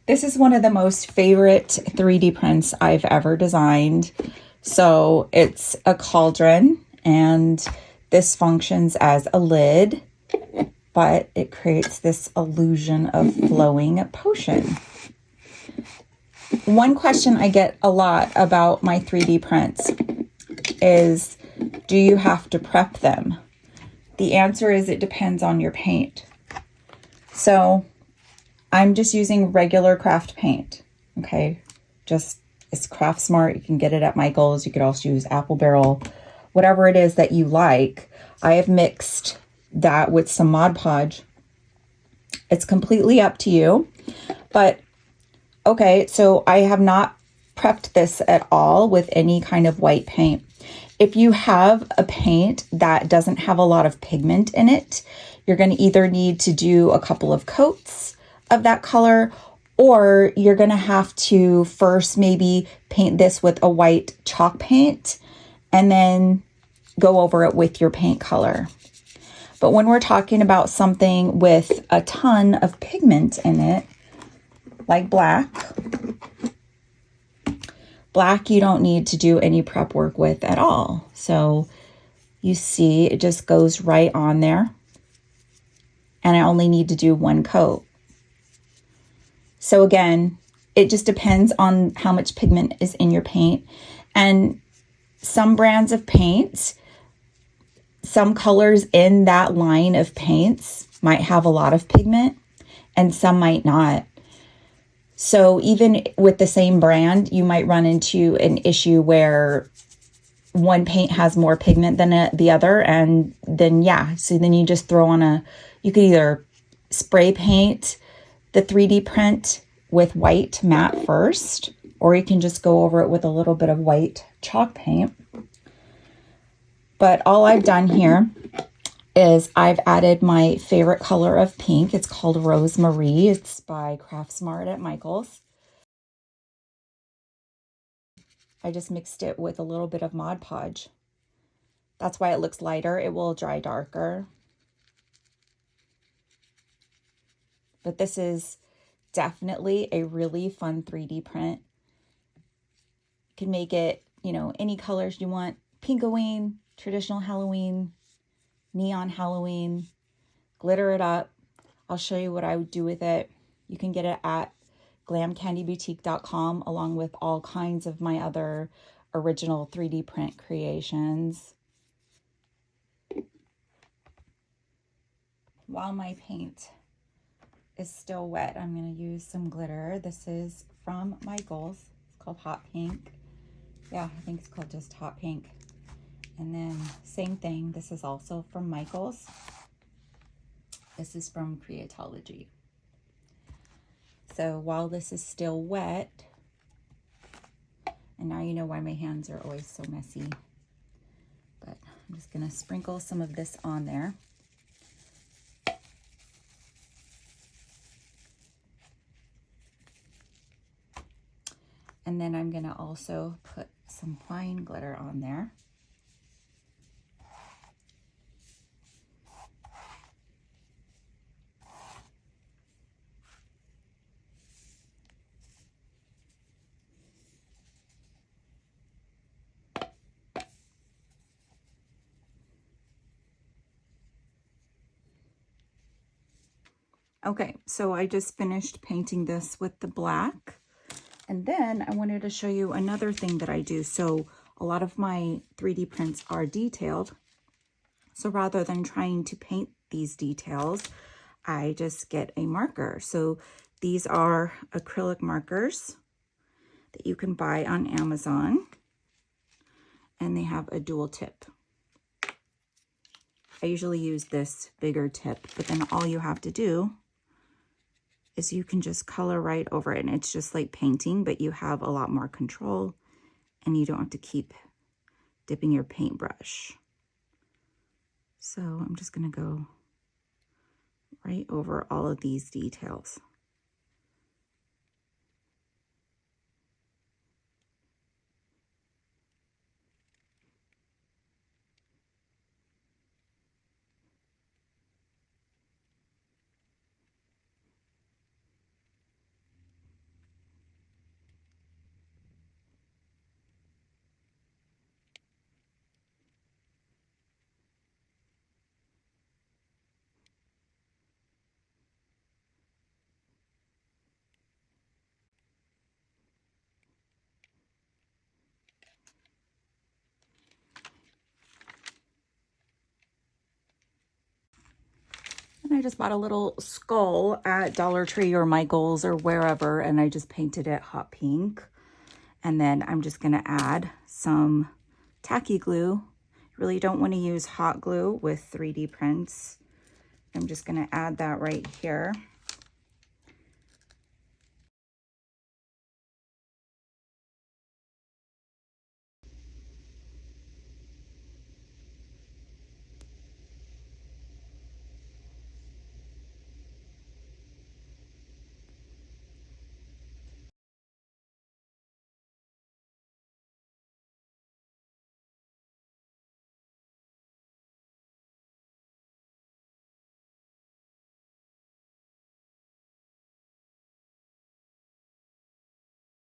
This is one of the most favorite 3D prints I've ever designed. So it's a cauldron, and this functions as a lid, but it creates this illusion of flowing potion. One question I get a lot about my 3D prints is, do you have to prep them? The answer is it depends on your paint. So I'm just using regular craft paint, okay? Just, it's craft smart. You can get it at Michael's. You could also use Apple Barrel, whatever it is that you like. I have mixed that with some Mod Podge. It's completely up to you. But, okay, so I have not prepped this at all with any kind of white paint. If you have a paint that doesn't have a lot of pigment in it, you're going to either need to do a couple of coats of that color, or you're going to have to first maybe paint this with a white chalk paint and then go over it with your paint color. But when we're talking about something with a ton of pigment in it, like black, you don't need to do any prep work with at all. So you see it just goes right on there, and I only need to do one coat. So again, it just depends on how much pigment is in your paint. And some brands of paints, some colors in that line of paints might have a lot of pigment and some might not. So even with the same brand, you might run into an issue where one paint has more pigment than the other. And then, yeah, so then you just throw on you could either spray paint the 3D print with white matte first, or you can just go over it with a little bit of white chalk paint. But all I've done here is I've added my favorite color of pink. It's called Rosemary. It's by Craft Smart at Michael's. I just mixed it with a little bit of Mod Podge. That's why it looks lighter. It will dry darker. But this is definitely a really fun 3D print. You can make it, any colors you want. Pinkoween, traditional Halloween, neon Halloween, glitter it up. I'll show you what I would do with it. You can get it at glamcandyboutique.com along with all kinds of my other original 3D print creations. While my paint is still wet, I'm going to use some glitter. This is from Michael's. It's called Hot Pink. Yeah, I think it's called just Hot Pink. And then same thing. This is also from Michael's. This is from Creatology. So while this is still wet, and now you know why my hands are always so messy, but I'm just going to sprinkle some of this on there. And then I'm going to also put some fine glitter on there. Okay, so I just finished painting this with the black. And then I wanted to show you another thing that I do. So a lot of my 3D prints are detailed. So rather than trying to paint these details, I just get a marker. So these are acrylic markers that you can buy on Amazon. And they have a dual tip. I usually use this bigger tip, but then all you have to do is you can just color right over it, and it's just like painting, but you have a lot more control and you don't have to keep dipping your paintbrush. So I'm just going to go right over all of these details. I just bought a little skull at Dollar Tree or Michael's or wherever, and I just painted it hot pink. And then I'm just going to add some tacky glue. You really don't want to use hot glue with 3D prints. I'm just going to add that right here.